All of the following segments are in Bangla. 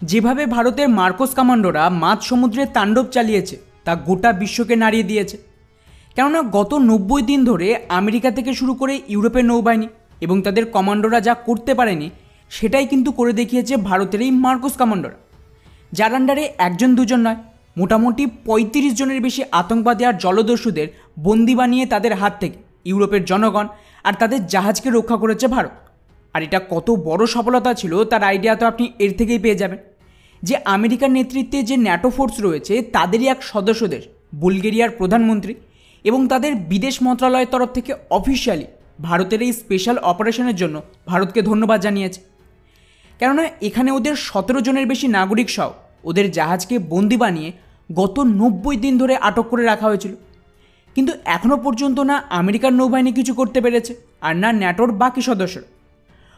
যেভাবে ভারতের মার্কোস কমান্ডোরা মাঝ সমুদ্রে তাণ্ডব চালিয়েছে তা গোটা বিশ্বকে নাড়িয়ে দিয়েছে। কেননা গত 90 দিন ধরে আমেরিকা থেকে শুরু করে ইউরোপের নৌবাহিনী এবং তাদের কমান্ডোরা যা করতে পারেনি সেটাই কিন্তু করে দেখিয়েছে ভারতের এই মার্কোস কমান্ডোরা, যার আন্ডারে একজন দুজন নয়, মোটামুটি 35 জনের বেশি আতঙ্কবাদী আর জলদস্যুদের বন্দি বানিয়ে তাদের হাত থেকে ইউরোপের জনগণ আর তাদের জাহাজকে রক্ষা করেছে ভারত। আর এটা কত বড় সফলতা ছিল তার আইডিয়া তো আপনি এর থেকেই পেয়ে যাবেন যে আমেরিকার নেতৃত্বে যে ন্যাটো ফোর্স রয়েছে তাদেরই এক সদস্য দেশ বুলগেরিয়ার প্রধানমন্ত্রী এবং তাদের বিদেশ মন্ত্রণালয়ের তরফ থেকে অফিসিয়ালি ভারতের এই স্পেশাল অপারেশনের জন্য ভারতকে ধন্যবাদ জানিয়েছে। কেননা এখানে ওদের 17 জনের বেশি নাগরিক সহ ওদের জাহাজকে বন্দি বানিয়ে গত 90 দিন ধরে আটক করে রাখা হয়েছিল, কিন্তু এখনও পর্যন্ত না আমেরিকার নৌবাহিনী কিছু করতে পেরেছে আর না ন্যাটোর বাকি সদস্যরা।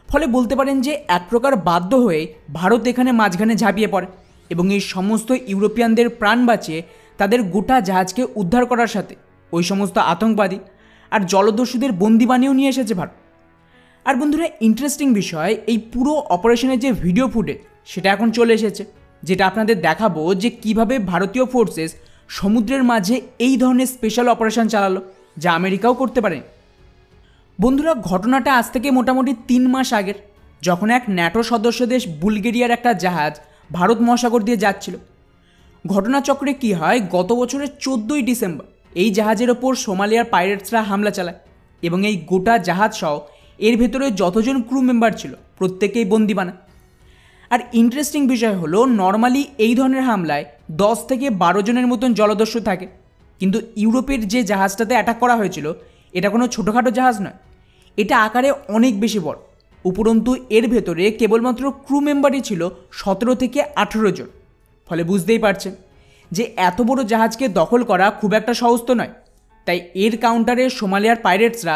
ফলে বলতে পারেন যে এক প্রকার বাধ্য হয়ে ভারত এখানে মাঝখানে ঝাঁপিয়ে পড়ে এবং এই সমস্ত ইউরোপিয়ানদের প্রাণ বাঁচিয়ে তাদের গোটা জাহাজকে উদ্ধার করার সাথে ওই সমস্ত আতঙ্কবাদী আর জলদস্যুদের বন্দি বানিয়েও নিয়ে এসেছে ভারত। আর বন্ধুরা, ইন্টারেস্টিং বিষয়, এই পুরো অপারেশনের যে ভিডিও ফুটেজ সেটা এখন চলে এসেছে, যেটা আপনাদের দেখাবো যে কিভাবে ভারতীয় ফোর্সেস সমুদ্রের মাঝে এই ধরনের স্পেশাল অপারেশন চালালো যা আমেরিকাও করতে পারে। বন্ধুরা, ঘটনাটা আজ থেকে মোটামুটি 3 মাস আগের, যখন এক ন্যাটো সদস্য দেশ বুলগেরিয়ার একটা জাহাজ ভারত মহাসাগর দিয়ে যাচ্ছিল। ঘটনাচক্রে কি হয়, গত বছরের 14ই ডিসেম্বর এই জাহাজের ওপর সোমালিয়ার পাইরেটসরা হামলা চালায় এবং এই গোটা জাহাজ সহ এর ভেতরে যতজন ক্রু মেম্বার ছিল প্রত্যেকেই বন্দি বানায়। আর ইন্টারেস্টিং বিষয় হলো, নর্মালি এই ধরনের হামলায় 10 থেকে 12 জনের মতন জলদস্যু থাকে, কিন্তু ইউরোপের যে জাহাজটাতে অ্যাটাক করা হয়েছিল এটা কোনো ছোটোখাটো জাহাজ নয়, এটা আকারে অনেক বেশি বড়। উপরন্তু এর ভেতরে কেবলমাত্র ক্রু মেম্বারই ছিল 17 থেকে 18 জন। ফলে বুঝতেই পারছেন যে এত বড় জাহাজকে দখল করা খুব একটা সহজ তো নয়। তাই এর কাউন্টারে সোমালিয়ার পাইরেটসরা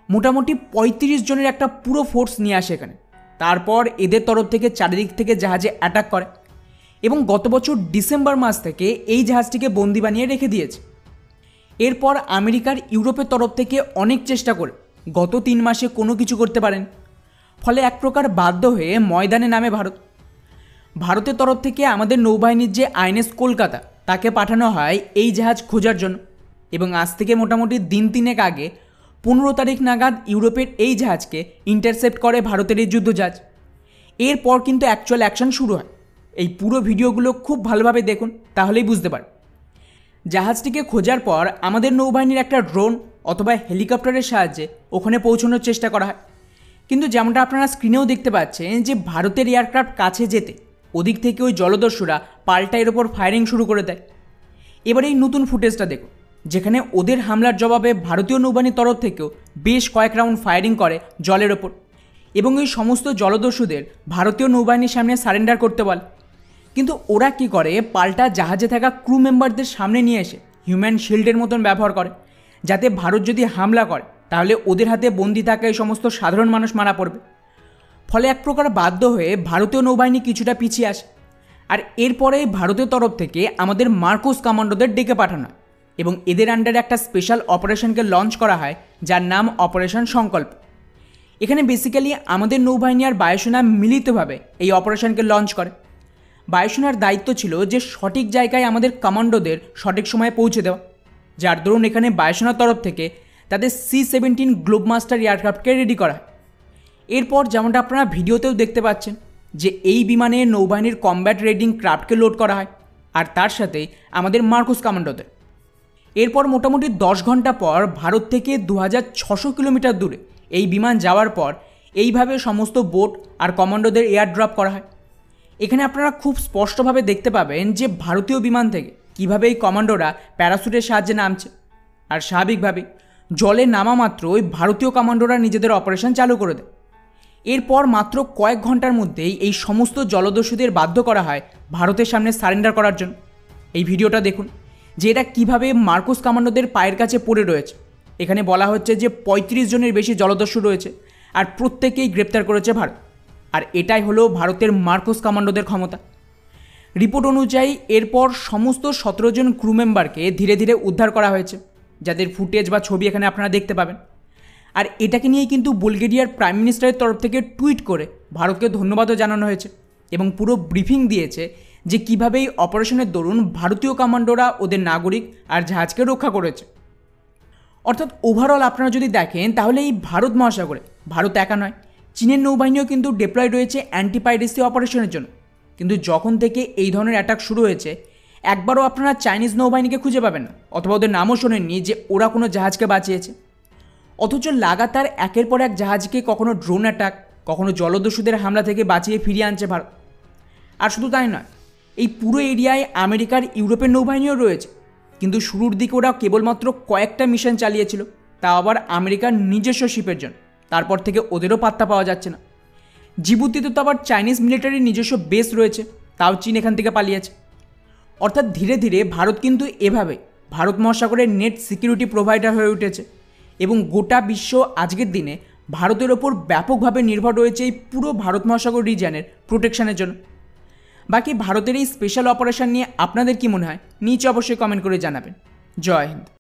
মোটামুটি 35 জনের একটা পুরো ফোর্স নিয়ে আসে এখানে। তারপর এদের তরফ থেকে চারিদিক থেকে জাহাজে অ্যাটাক করে এবং গত বছর ডিসেম্বর মাস থেকে এই জাহাজটিকে বন্দি বানিয়ে রেখে দিয়েছে। এরপর আমেরিকার ইউরোপের তরফ থেকে অনেক চেষ্টা করে গত 3 মাসে কোনো কিছু করতে পারেন। ফলে এক প্রকার বাধ্য হয়ে ময়দানে নামে ভারত। ভারতের তরফ থেকে আমাদের নৌবাহিনীর যে আইএনএস কলকাতা তাকে পাঠানো হয় এই জাহাজ খোঁজার জন্য এবং আজ থেকে মোটামুটি দিন 3 আগে 15 তারিখ নাগাদ ইউরোপের এই জাহাজকে ইন্টারসেপ্ট করে ভারতের এই যুদ্ধজাহাজ। এরপর কিন্তু অ্যাকচুয়াল অ্যাকশন শুরু হয়। এই পুরো ভিডিওগুলো খুব ভালোভাবে দেখুন, তাহলেই বুঝতে পারেন। জাহাজটিকে খোঁজার পর আমাদের নৌবাহিনীর একটা ড্রোন অথবা হেলিকপ্টারের সাহায্যে ওখানে পৌঁছানোর চেষ্টা করা হয়, কিন্তু যেমনটা আপনারা স্ক্রিনেও দেখতে পাচ্ছেন যে ভারতের এয়ারক্রাফট কাছে যেতে ওদিক থেকে ওই জলদস্যুরা পাল্টা এর ওপর ফায়ারিং শুরু করে দেয়। এবার এই নতুন ফুটেজটা দেখুন, যেখানে ওদের হামলার জবাবে ভারতীয় নৌবাহিনীর তরফ থেকেও বেশ কয়েক রাউন্ড ফায়ারিং করে জলের ওপর এবং এই সমস্ত জলদস্যুদের ভারতীয় নৌবাহিনীর সামনে সারেন্ডার করতে বলে। কিন্তু ওরা কি করে, পাল্টা জাহাজে থাকা ক্রু মেম্বারদের সামনে নিয়ে এসে হিউম্যান শিল্ডের মতন ব্যবহার করে, যাতে ভারত যদি হামলা করে তাহলে ওদের হাতে বন্দি থাকা এই সমস্ত সাধারণ মানুষ মারা পড়বে। ফলে এক প্রকার বাধ্য হয়ে ভারতীয় নৌবাহিনী কিছুটা পিছিয়ে আসে। আর এরপরে ভারতের তরফ থেকে আমাদের মার্কোস কমান্ডোদের ডেকে পাঠানো হয় এবং এদের আন্ডারে একটা স্পেশাল অপারেশনকে লঞ্চ করা হয় যার নাম অপারেশন সংকল্প। এখানে বেসিক্যালি আমাদের নৌবাহিনী আর বায়ুসেনা মিলিতভাবে এই অপারেশনকে লঞ্চ করে। বায়ুসেনার দায়িত্ব ছিল যে সঠিক জায়গায় আমাদের কমান্ডোদের সঠিক সময়ে পৌঁছে দেওয়া, যার দরুন এখানে বায়ুসেনার তরফ থেকে তাদের C-17 গ্লোবমাস্টার এয়ারক্রাফটকে রেডি করা হয়। এরপর যেমনটা আপনারা ভিডিওতেও দেখতে পাচ্ছেন যে এই বিমানে নৌবাহিনীর কমব্যাট রেডিং ক্রাফটকে লোড করা হয় আর তার সাথে আমাদের মার্কোস কমান্ডোদের। এরপর মোটামুটি 10 ঘন্টা পর ভারত থেকে 2600 কিলোমিটার দূরে এই বিমান যাওয়ার পর এইভাবে সমস্ত বোট আর কমান্ডোদের এয়ার ড্রপ করা হয়। এখানে আপনারা খুব স্পষ্টভাবে দেখতে পাবেন যে ভারতীয় বিমান থেকে কিভাবে এই কমান্ডোরা প্যারাসুটের সাহায্যে নামছে, আর স্বাভাবিকভাবে জলে নামা মাত্রই ভারতীয় কমান্ডোরা নিজেদের অপারেশন চালু করে দেয়। এরপর মাত্র কয়েক ঘন্টার মধ্যেই এই সমস্ত জলদস্যুদের বাধ্য করা হয় ভারতের সামনে সারেন্ডার করার জন্য। এই ভিডিওটা দেখুন যে এটা কীভাবে মার্কোস কমান্ডোদের পায়ের কাছে পড়ে রয়েছে। এখানে বলা হচ্ছে যে 35 জনের বেশি জলদস্যু রয়েছে আর প্রত্যেকেই গ্রেপ্তার করেছে ভারত। আর এটাই হলো ভারতের মার্কোস কমান্ডোদের ক্ষমতা। রিপোর্ট অনুযায়ী এরপর সমস্ত 17 জন ক্রু মেম্বারকে ধীরে ধীরে উদ্ধার করা হয়েছে, যাদের ফুটেজ বা ছবি এখানে আপনারা দেখতে পাবেন। আর এটাকে নিয়েই কিন্তু বুলগেরিয়ার প্রাইম মিনিস্টারের তরফ থেকে টুইট করে ভারতকে ধন্যবাদও জানানো হয়েছে এবং পুরো ব্রিফিং দিয়েছে যে কীভাবে এই অপারেশনের দরুন ভারতীয় কমান্ডোরা ওদের নাগরিক আর জাহাজকে রক্ষা করেছে। অর্থাৎ ওভারঅল আপনারা যদি দেখেন তাহলে এই ভারত মহাসাগরে ভারত একা নয়, চীনের নৌবাহিনীও কিন্তু ডিপ্লয়েড রয়েছে অ্যান্টি পাইরেসি অপারেশনের জন্য। কিন্তু যখন থেকে এই ধরনের অ্যাটাক শুরু হয়েছে একবারও আপনারা চাইনিজ নৌবাহিনীকে খুঁজে পাবেন না, অথবা ওদের নামও শোনেননি যে ওরা কোনো জাহাজকে বাঁচিয়েছে। অথচ লাগাতার একের পর এক জাহাজকে কখনো ড্রোন অ্যাটাক, কখনো জলদস্যুদের হামলা থেকে বাঁচিয়ে ফিরিয়ে আনছে ভারত। আর শুধু তাই নয়, এই পুরো এরিয়ায় আমেরিকার ইউরোপের নৌবাহিনীও রয়েছে, কিন্তু শুরুর দিকে ওরা কেবলমাত্র কয়েকটা মিশন চালিয়েছিল, তা আবার আমেরিকার নিজস্ব শিপের জন্য। তারপর থেকে ওদেরও পাত্তা পাওয়া যাচ্ছে না। জিবুতিতে তো আবার চাইনিজ মিলিটারির নিজস্ব বেস রয়েছে, তাও চীন এখান থেকে পালিয়েছে। অর্থাৎ ধীরে ধীরে ভারত কিন্তু এভাবে ভারত মহাসাগরের নেট সিকিউরিটি প্রোভাইডার হয়ে উঠেছে এবং গোটা বিশ্ব আজকের দিনে ভারতের ওপর ব্যাপকভাবে নির্ভর রয়েছে এই পুরো ভারত মহাসাগর রিজিয়নের প্রোটেকশনের জন্য। বাকি ভারতের এই স্পেশাল অপারেশন নিয়ে আপনাদের কি মনে হয় নিচে অবশ্যই কমেন্ট করে জানাবেন। জয় হিন্দ।